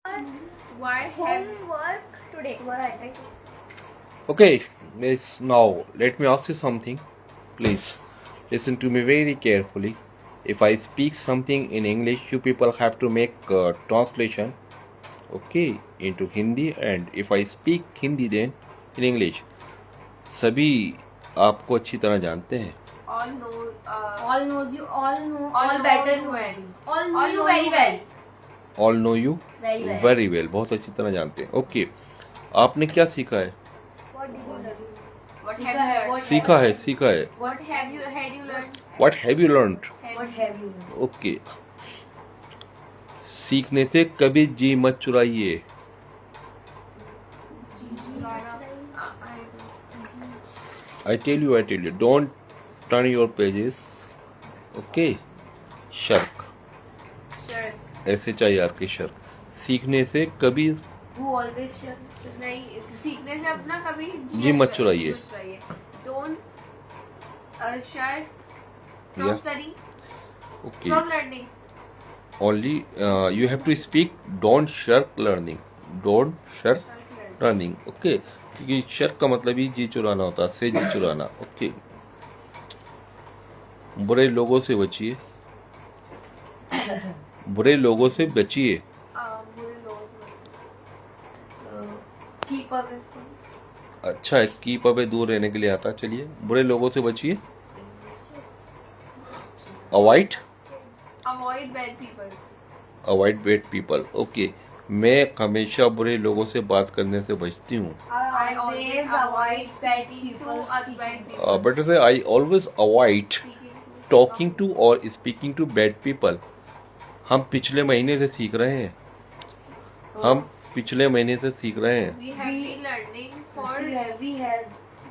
Why homework today? What I said. Okay, miss, now let me ask you something. Please listen to me very carefully. If I speak something in English, you people have to make a translation, okay, into Hindi, and if I speak Hindi then in English. सभी आपको अच्छी तरह जानते हैं. All know. All knows you. All know. All All better know you know well. you. All know All you know very you well. All know you Very well. very well. बहुत अच्छी तरह जानते हैं. ओके, आपने क्या सीखा है? What did you learn? What सीखा have you है, learned? what- सीखा है, सीखा है. What have you learned? What have you learned? What have you? Okay, सीखने से कभी जी मत चुराइए. I tell you, don't turn your pages. Okay, shark, Sure. SHIR के शर्क. सीखने से कभी Who always shirks? नहीं, सीखने से अपना कभी जी मत चुराइए. Don't shirk from Yeah. studying, okay. from learning. Only you have to speak. Don't shirk learning. Don't shirk learning. Okay. क्योंकि शर्क का मतलब ही जी चुराना होता है, से जी चुराना. ओके. बुरे लोगों से बचिए. बुरे लोगों से बचिए. बुरे लोगों से Keep away from. अच्छा है, कीप अवे दूर रहने के लिए आता. चलिए, बुरे लोगों से बचिए. Avoid avoid bad people. Avoid bad people. Okay. मैं हमेशा बुरे लोगों से बात करने से बचती हूँ. I always avoid speaking to other bad people. But say I always avoid talking to or speaking to bad people. हम पिछले महीने से सीख रहे हैं. हम पिछले महीने से सीख रहे हैं. We have been learning for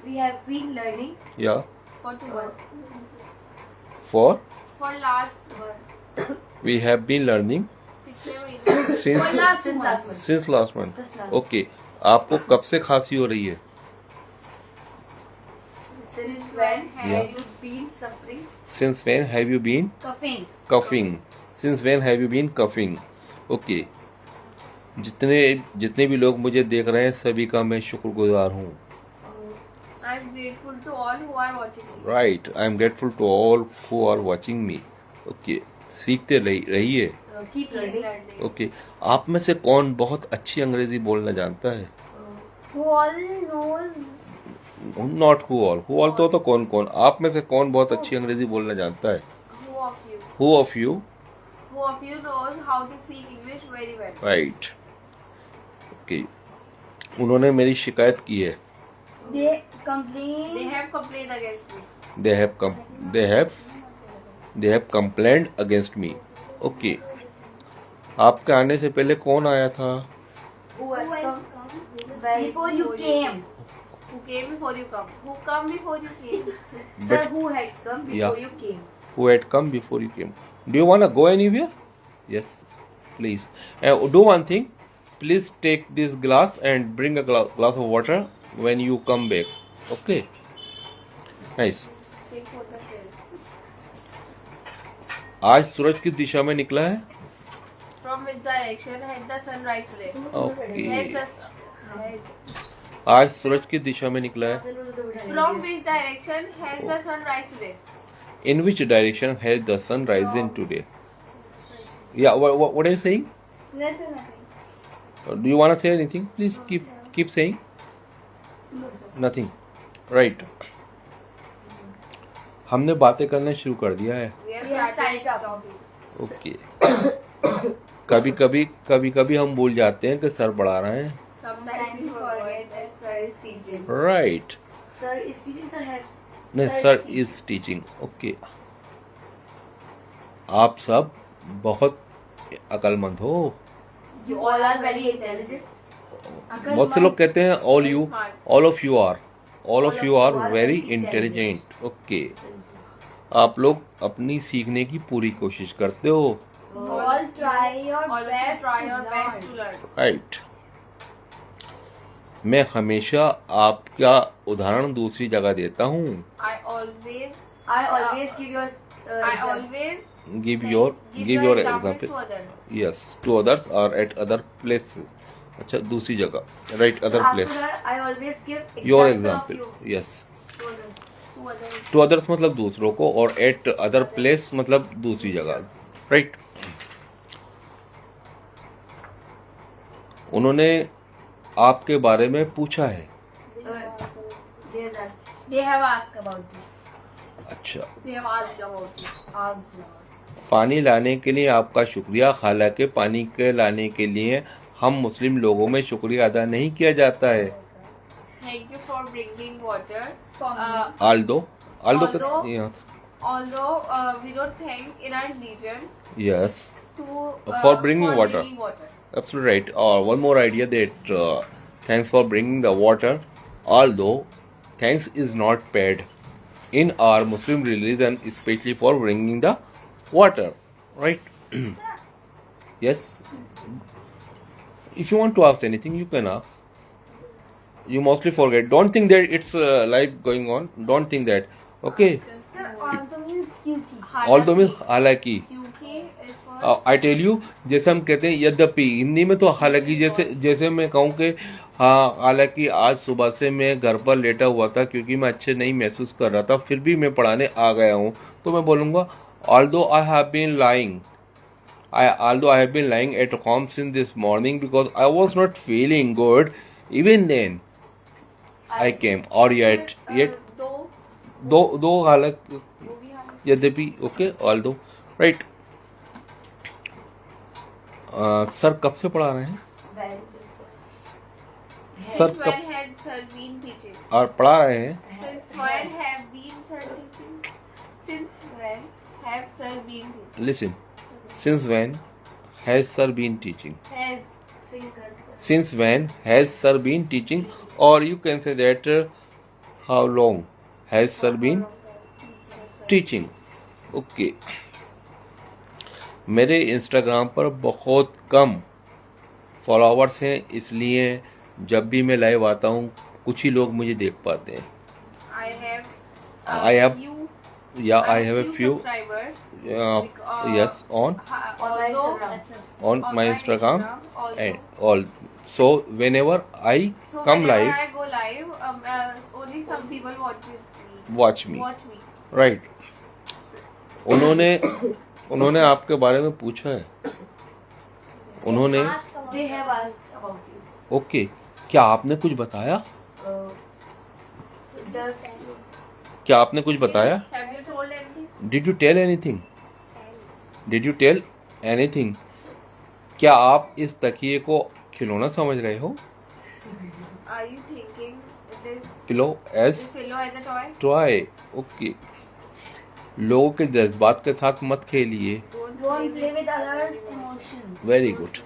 We have been learning. या 2 months. For For last month. We have been learning पिछले महीने. For since last month. Since last month. Since last okay. आपको कब से खांसी हो रही है? Since when Yeah. have you been suffering? Since when have you been Coughing. Coughing. Since when have you been coughing. Okay. जितने भी लोग मुझे देख रहे हैं सभी का मैं शुक्रगुजार हूँ. I am grateful to all who are watching me. Right. I am grateful to all who are watching me. Okay. सीखते रहिए. Keep learning. ओके. आप में से कौन बहुत अच्छी अंग्रेजी बोलना जानता है? Who all knows? Not who all तो कौन कौन. आप में से कौन बहुत अच्छी अंग्रेजी बोलना जानता है? Who of you? Who of you. Who of you knows how to speak English very well? Right. Okay. उन्होंने मेरी शिकायत की है. They complain. They have complained against me. They have complained against me. Okay. आपके आने से पहले कौन आया था? Who has come? Before you came. Who came before you come? Who come before you came? Sir, who had come before Yeah. you came? Who had come before you came? Do you want to go anywhere? Yes, please. Do one thing. Please take this glass and bring a glass of water when you come back. Okay. Nice. Take photo. आज सूरज किस दिशा में निकला है? From which direction had the sun rise today? Had Okay. the आज सूरज किस दिशा में निकला है? From which direction has the sun rise today? In which direction has the sun risen today? Yeah. What are you saying? Nothing. Do you want to say anything? Please keep saying. Nothing. Right. हमने बातें करना शुरू कर दिया है. We have We have started started talking. Okay. कभी कभी हम भूल जाते हैं कि सर पढ़ा रहे हैं. Sometimes we forget that sir is teaching. Right. Sir is teaching. Sir has. नहीं, सर इज टीचिंग. ओके. आप सब बहुत अक्लमंद हो. You all are very intelligent. बहुत से लोग कहते हैं all of you are very intelligent. Okay. आप लोग अपनी सीखने की पूरी कोशिश करते हो. All try your Always best try to your best learn. to learn. Right. मैं हमेशा आपका उदाहरण दूसरी जगह देता हूँ. I always I always give your I example. always give Then your give your examples example. to other. Yes, to others or at other places. अच्छा, दूसरी जगह, right, other After place. that, I always give Your example example. of you. Yes. To others. To other. To others मतलब दूसरों को, और eight other place मतलब दूसरी जगह, राइट। उन्होंने आपके बारे में पूछा है। There's a They have asked about you. अच्छा, They have asked about you. Asked you. पानी लाने के लिए आपका शुक्रिया। हालांकि पानी के लाने के लिए हम मुस्लिम लोगों में शुक्रिया अदा नहीं किया जाता है। Thank you for bringing water. although Although- yes, Although we don't thank in our religion yes, to For bringing water. bringing water. absolutely right. Or one more idea that thanks for bringing the water. Although thanks is not paid in our Muslim religion, especially for bringing the water, right? Yes. If you want to ask anything, you can ask. You mostly forget. Don't think that it's life going on. Don't think that. Okay. Sir, also means kyunki. Although means हालांकि. क्योंकि is for I tell you, जैसे हम कहते हैं यद्यपि, हिंदी में तो हालांकि, जैसे मैं कहूँ कि हाँ, हालांकि आज सुबह से मैं घर पर लेटा हुआ था क्योंकि मैं अच्छे नहीं महसूस कर रहा था, फिर भी मैं पढ़ाने आ गया हूँ, तो मैं बोलूँगा although I have been lying at home since this morning because I was not feeling good, even then I came. और yet दो हालत, वो भी हम यद्यपि, ओके, although, राइट। सर कब से पढ़ा रहे हैं? सर Since कब when had sir been teaching? और पढ़ा रहे हैं? Since when have been sir teaching? Since when have sir been teaching? Listen, since when has sir been teaching? Has Since when has sir been teaching? Or you can say that how long has sir been teaching? Okay. मेरे Instagram पर बहुत कम followers हैं, इसलिए जब भी मैं live आता हूँ कुछ ही लोग मुझे देख पाते हैं। I have I have- few या I have a few, subscribers. Yes, on On my Instagram also. and all. So whenever I So come whenever live, I go live, only some people watch me, watch me. right? उन्होंने आपके बारे में पूछा है। उन्होंने, They have asked about you. Okay, क्या आपने कुछ बताया? Does क्या आपने कुछ बताया? Have you told anything? Did you tell anything? Did you tell anything? क्या आप इस तकिए को खिलौना समझ रहे हो? Are you thinking this pillow as pillow as a toy? Toy, okay. लोगों के जज्बात के साथ मत खेलिए। don't play with others' emotions. Very good.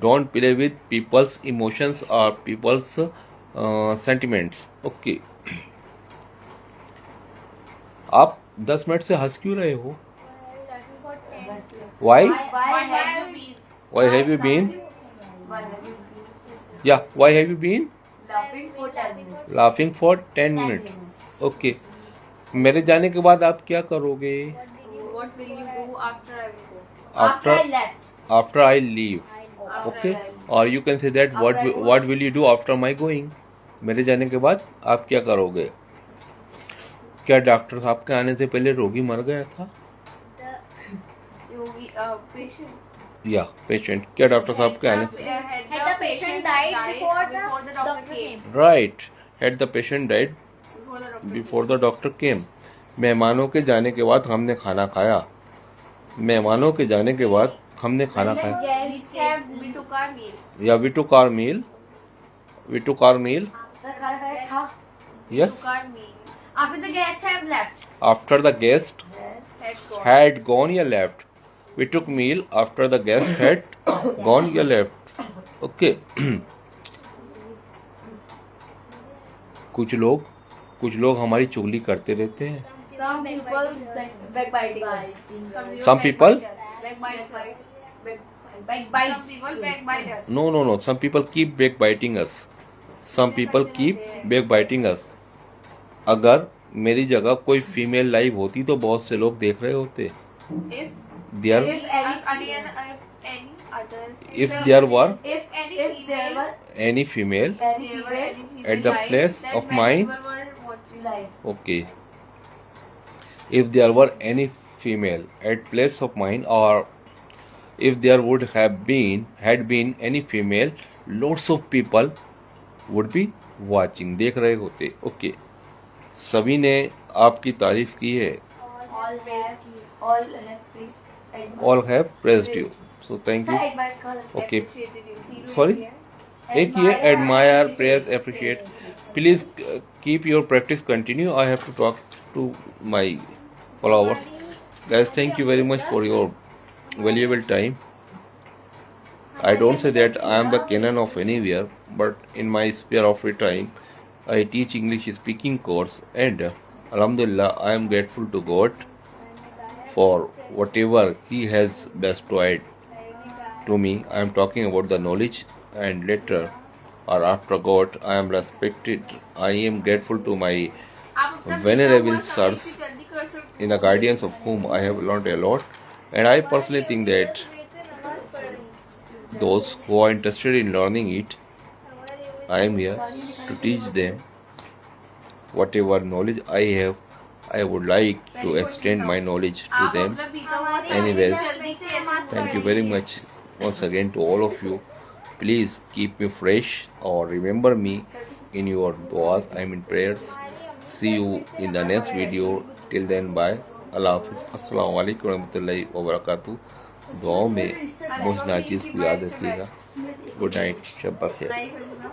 Don't play with people's emotions और पीपल्स सेंटिमेंट्स, ओके। आप 10 मिनट से हंस क्यों रहे हो? Why Why have you been why have you been? Why have you been या why have you been laughing for 10 minutes? Laughing for 10 minutes, okay. मेरे जाने के बाद आप क्या करोगे? What will you do after I will go? After I left. after I leave, okay? Or you can say that what will you do after my going? मेरे जाने के बाद आप क्या करोगे? क्या डॉक्टर साहब के आने से पहले रोगी मर गया था? Yogi, patient. या पेशेंट, क्या डॉक्टर साहब के आने से? Had the patient died before the doctor came. Right, had the patient died Before the doctor before the doctor came. मेहमानों के जाने के बाद हमने खाना खाया। मेहमानों के जाने के बाद हमने खाना खाया। Guests have we took our meal. या we took our meal. We took our meal. Sir, खाना खाया था. Yes. Took our meal. After the guests have left. After the guest Had gone. had gone या left. We took meal after the guest had gone या left. Okay. कुछ लोग हमारी चुगली करते रहते हैं। Some people backbiting us. Some people? Backbite us. Backbite. Some people backbite us. No. Some people keep backbiting us. Some people keep backbiting us. अगर मेरी जगह कोई फीमेल लाइव होती तो बहुत से लोग देख रहे होते। If there If any other if there were if there were any female any there were female any people at the live, place then of when mine- people were watching life, okay, if there were any female at place of mine, or if there would have been had been any female, lots of people would be watching, देख रहे होते. Okay, सभी ने आपकी तारीफ की है. all have praised and All have praised you, so thank sir you. admired color. Okay, appreciated you. तीनों sorry, ही है. एक ही है admire, praise, appreciate. Please keep your practice continue. I have to talk to my followers. Guys, thank you very much for your valuable time. I don't say that I am the canon of anywhere, but in my spare of free time, I teach English speaking course, and Alhamdulillah, I am grateful to God for whatever He has bestowed to me. I am talking about the knowledge, and later or after God, I am respected. I am grateful to my आप अपना venerable बीता हुआ समय sirs, से जल्दी कर सकते in the guardians of whom I have learned a lot, and I personally think that those who are interested in learning it, I am here to teach them whatever knowledge I have. I would like to extend my knowledge to आप them. अपना बीता हुआ समय Anyways, जल्दी कैसे thank you very much once again to all of you. Please keep me fresh or remember me in your duas. I mean prayers. See you in the next video. Till then, bye. Allah Hafiz. Assalamu alaikum warahmatullahi wabarakatuh. दुआओं में मुझ नाचीज़ को याद रखिएगा. Good night, शब बखैर. नहीं समझना